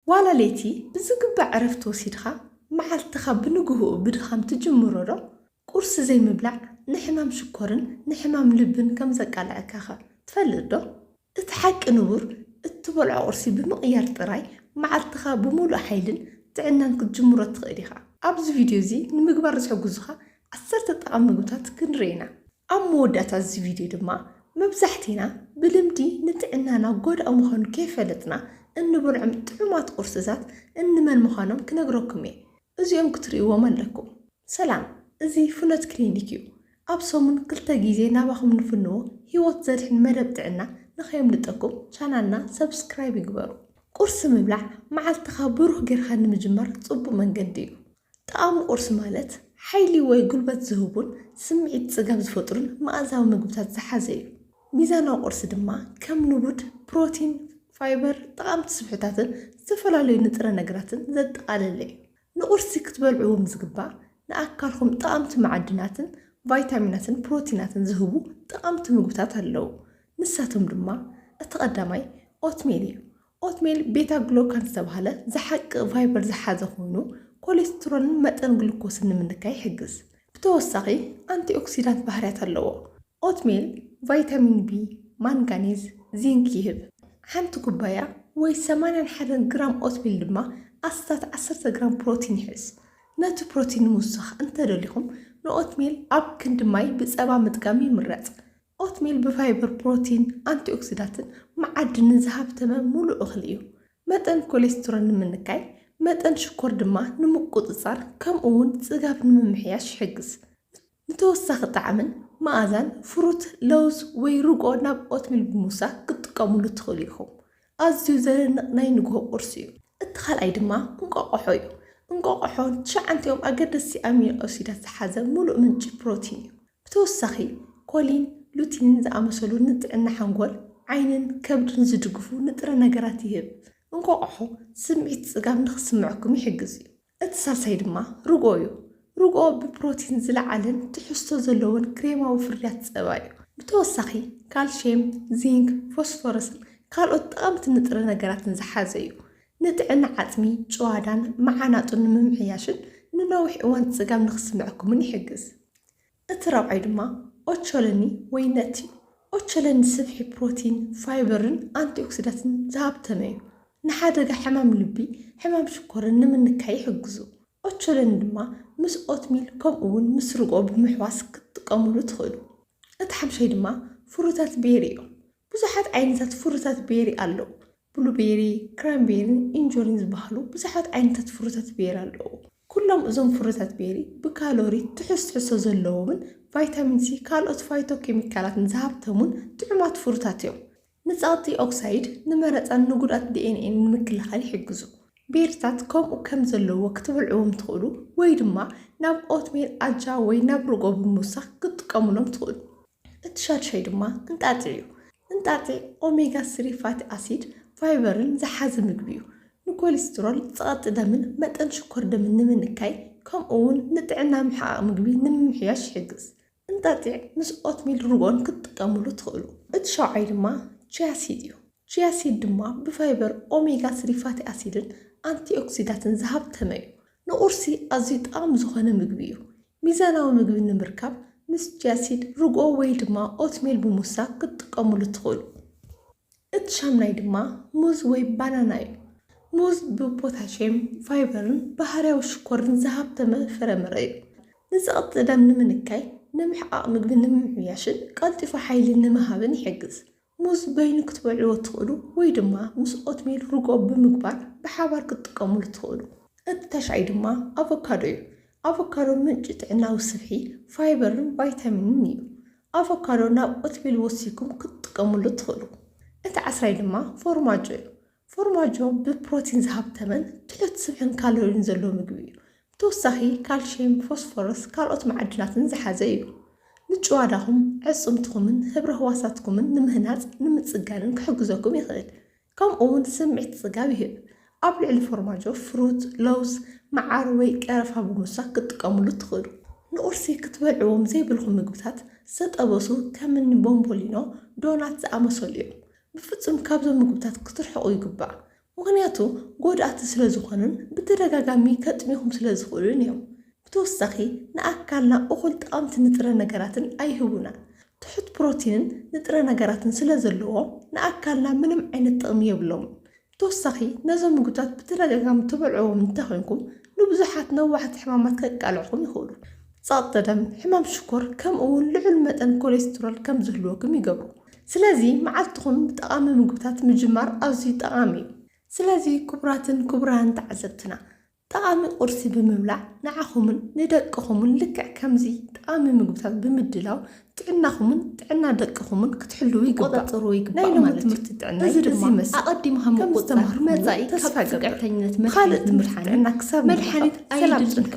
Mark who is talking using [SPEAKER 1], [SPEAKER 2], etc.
[SPEAKER 1] والا ليتي بزقبع عرفت وسيدها معلتخا بنقهو بدخام تجمرورو قرص زي مبلع نحمام شكورن نحمام لبن كم زقال عكاخا تفلدو اتحق نور اتبلع قرصي بمقيار طراي معلتخا بمولو حيلن تعنان كتجمرو تخيليخا ابز فيديو زي نمقبار رسحو عصرت الطعام مقبتات كنرينا مودات از فيديو دما مبزحتينا بلمدي نتعنانا قود او مخانو كيفالتنا እንብልዕም ጥዑማት ቁርስታት እንመን ምዃኖም ክነግረኩም እየ እዚኦም ክትርእይዎም ኣለኩም ሰላም እዚ ፍኖት ክሊኒክ እዩ ኣብ ሰሙን 2 ግዜ ናባኹም ንፍንዎ ህይወት ዘድሕን መደብ ጥዕና ንኸየምልጠኩም ቻናልና ሰብስክራይብ ይግበሩ ቁርስ ምብላዕ መዓልትኻ ብሩህ ጌርካ ንምጅማር ጽቡቕ መንገዲ እዩ ጣዕሙ ቁርስ ማለት ሓይሊ ወይ ጉልበት ዝህቡን ስምዒት ጽጋብ ዝፈጥሩን መኣዛዊ ምግብታት ዝሓዘ እዩ ሚዛናዊ ቁርሲ ድማ ከም ንቡድ ፕሮቲን ፋይበር طعام تسبحتاتن زفلالو نጥረ ነገራትን ዘጠቃለለ እዩ ንቁርሲ ክትበልዕዎም ዝግባእ ንኣካልኩም ጣዕምቲ ማዕድናትን ቫይታሚናትን ፕሮቲናትን ዝህቡ ጣዕምቲ ምግብታት ኣለዉ ንሳቶም ድማ እቲ ቀዳማይ ኦትሜል እዩ ኦትሜል ቤታ ግሉካን ዝተባሃለ ዝሓቂ ፋይበር ዝሓዘ ኮይኑ ኮሌስትሮልን መጠን ግሉኮስን ንምንካይ ይሕግዝ ብተወሳኺ አንቲኦክሲዳንት ባህሪያት ኣለዎ ኦትሜል ቫይታሚን ቢ ማንጋኒዝ ዚንክ ይህብ ሓንቲ ኩባያ ወይ 81 ግራም ኦትሚል ድማ ኣስታት 10 ግራም ፕሮቲን ይሕዝ ነቲ ፕሮቲን ሙስኽ እንተደሊኹም ንኦትሚል ኣብ ክንዲ ማይ ብጸባ ምጥቃም ይምረጽ ኦትሚል ብፋይበር ፕሮቲን አንቲኦክሲዳንትን ማዕድንን ዝሃብተመ ሙሉእ እኽሊ እዩ መጠን ኮሌስትሮል ንምንካይ መጠን ሽኮር ድማ ንምቁፅጻር ከምኡውን ጽጋብ ንምምሕያሽ ይሕግዝ ንተወሳኺ ጣዕምን መኣዛን ፍሩት ለውዝ ወይ ርጎ ናብ ኦትሚል ብምውሳኽ ክትጥቀሙሉ ትኽእሉ ኢኹም ኣዝዩ ዘደንቕ ናይ ንግሆ ቁርሲ እዩ እቲ ካልኣይ ድማ እንቋቑሖ እዩ እንቋቑሖ 9 ኣገደስቲ ኣሚኖ ኣሲዳት ዝሓዘ ሙሉእ ምንጪ ፕሮቲን እዩ ብተወሳኺ ኮሊን ሉቲንን ዝኣመሰሉ ንጥዕና ሓንጎል ዓይንን ከብድን ዝድግፉ ንጥረ ነገራት ይህብ እንቋቑሖ ስምዒት ጽጋብ ንኽስምዐኩም ይሕግዝ እዩ እቲ ሳልሳይ ድማ ርጎ እዩ ርጎ ብፕሮቲን ዝለዓለን ትሕዝቶ ዘለዎን ክሬማዊ ፍርያት ጸባ እዩ ብተወሳኺ ካልሽየም ዚንክ ፎስፎረስን ካልኦት ጠቐምቲ ንጥረ ነገራትን ዝሓዘ እዩ ንጥዕና ዓጽሚ ጨዋዳን መዓናጡን ንምምሕያሽን ንነዊሕ እዋን ጽጋብ ንኽስምዐኩምን ይሕግዝ እቲ ራብዓይ ድማ ኦቾሎኒ ወይ ነት እዩ ኦቾሎኒ ስብሒ ፕሮቲን ፋይበርን አንቲኦክሲዳንትን ዝሃብተመ እዩ ንሓደጋ ሕማም ልቢ ሕማም ሽኮርን ንምንካይ ይሕግዙ ኦቾሎኒ ድማ ምስ ኦትሚል ከምኡውን ምስ ርጎ ብምሕዋስ ክትጥቀሙሉ ትኽእሉ እቲ ሓምሻይ ድማ ፍሩታት ቤሪ እዮም ብዙሓት ዓይነታት ፍሩታት ቤሪ ኣለዉ ብሉቤሪ ክራንቤሪን ኢንጆሪን ዝበሃሉ ብዙሓት ዓይነታት ፍሩታት ቤሪ ኣለዉ ኩሎም እዞም ፍሩታት ቤሪ ብካሎሪ ትሕዝቶ ዘለዎምን ቫይታሚን ሲ ካልኦት ፋይቶኬሚካላትን ዝሃብተሙን ጥዑማት ፍሩታት እዮም ንጸቕጢ ኦክሳይድ ንመረፃን ንጉድኣት ዲኤንኤ ንምክልኻል ይሕግዙ ቤርታት ከምኡ ከም ዘለዎ ክትበልዕዎም ትኽእሉ ወይ ድማ ናብ ኦትሜል ኣጃ ወይ ናብ ርጎ ብምውሳኽ ክትጥቀሙሎም ትኽእሉ እቲ ሻድሻይ ድማ እንጣጢዕ እዩ እንጣጢዕ ኦሜጋ 3 ፋቲ ኣሲድ ፋይበርን ዝሓዘ ምግቢ እዩ ንኮሌስትሮል ጸቕጢ ደምን መጠን ሽኮር ደምን ንምንካይ ከምኡውን ንጥዕና ምሕቃቕ ምግቢ ንምምሕያሽ ይሕግዝ እንጣጢዕ ምስ ኦትሜል ርጎን ክትጥቀሙሉ ትኽእሉ እቲ ሻውዓይ ድማ ቺያሲድ እዩ ቺያሲድ ድማ ብፋይበር ኦሜጋ 3 ፋቲ ኣሲድን አንቲኦክሲዳንትን ዝሃብተመ እዩ ንቁርሲ ኣዝዩ ጠቃሚ ዝኾነ ምግቢ እዩ ሚዛናዊ ምግቢ ንምርካብ ምስ ቺያሲድ ርጎ ወይ ድማ ኦትሜል ብምውሳኽ ክትጥቀሙሉ ትኽእሉ እቲ ሻምናይ ድማ ሙዝ ወይ ባናና እዩ ሙዝ ብፖታሽየም ፋይበርን ባህርያዊ ሽኮርን ዝሃብተመ ፍረምረ እዩ ንጸቕጢ ደም ንምንካይ ንምሕቃቕ ምግቢ ንምምሕያሽን ቀልጢፉ ሓይሊ ንምሃብን ይሕግዝ ሙዝ በይኑ ክትበልዕዎ ትኽእሉ ወይ ድማ ምስ ኦትሜል ርጎ ብምግባር ብሓባር ክትጥቀሙሉ ትኽእሉ እቲ ተሻይ ድማ ኣቮካዶ እዩ ኣቮካዶ ምንጪ ጥዕናዊ ስብሒ ፋይበርን ቫይታሚንን እዩ ኣቮካዶ ናብ ኦትሜል ወሲኩም ክትጥቀሙሉ ትኽእሉ እቲ ዓስራይ ድማ ፎርማጆ እዩ ፎርማጆ ብፕሮቲን ዝሃብተመን ትሑት ስብሕን ካሎሪን ዘለዎ ምግቢ እዩ ብተወሳኺ ካልሽየም ፎስፎረስ ካልኦት ማዕድናትን ዝሓዘ እዩ ንጭዋዳኹም ዕጽምትኩምን ህብረ ህዋሳትኩምን ንምህናጽ ንምጽጋንን ክሕግዘኩም ይኽእል ከምኡውን ስምዒት ጽጋብ ይህብ ኣብ ልዕሊ ፎርማጆ ፍሩት ለውዝ መዓር ወይ ቀረፋ ብምውሳኽ ክትጥቀሙሉ ትኽእሉ ንቁርሲ ክትበልዕዎም ዘይብልኩም ምግብታት ዝተጠበሱ ከምኒ ቦምቦሊኖ ዶናት ዝኣመሰሉ እዮም ብፍጹም ካብዞም ምግብታት ክትርሕቑ ይግባእ ምክንያቱ ጎዳእቲ ስለ ዝኾኑን ብተደጋጋሚ ከጥሚኹም ስለ ዝኽእሉን እዮም። ብተወሳኺ ንኣካልና እኹል ጠቐምቲ ንጥረ ነገራትን ኣይህቡና። ትሑት ፕሮቲንን ንጥረ ነገራትን ስለ ዘለዎም ንኣካልና ምንም ዓይነት ጥቕሚ የብሎም። ብተወሳኺ ነዞም ምግብታት ብተደጋጋሚ ትበልዕዎም እንተኾንኩም ንብዙሓት ነዋሕቲ ሕማማት ከቃልዕኹም ይኽእሉ። ጸቕጢ ደም፣ ሕማም ሽኮር ከምኡ እውን ልዑል መጠን ኮሌስትሮል ከም ዝህልወኩም ይገብሩ። ስለዚ መዓልትኹም ብጠቓሚ ምግብታት ምጅማር ኣዝዩ ጠቓሚ እዩ። ስለዚ ክቡራትን ክቡራን ተዓዘብትና ጠቓሚ ቁርሲ ብምብላዕ ንዓኹምን ንደቅኹምን ልክዕ ከምዚ ጠቓሚ ምግብታት ብምድላው ጥዕናኹምን ጥዕና ደቅኹምን ክትሕልው ይግባእ ናይ ሎሚ ትምህርቲ ጥዕና እዚ ድማ ኣቐዲምካ ምቁፅፃር መጻኢ ካብ ፍቅዕተኝነት መድሓኒት ምርሓን ክሳብ መድሓኒት ኣይድልን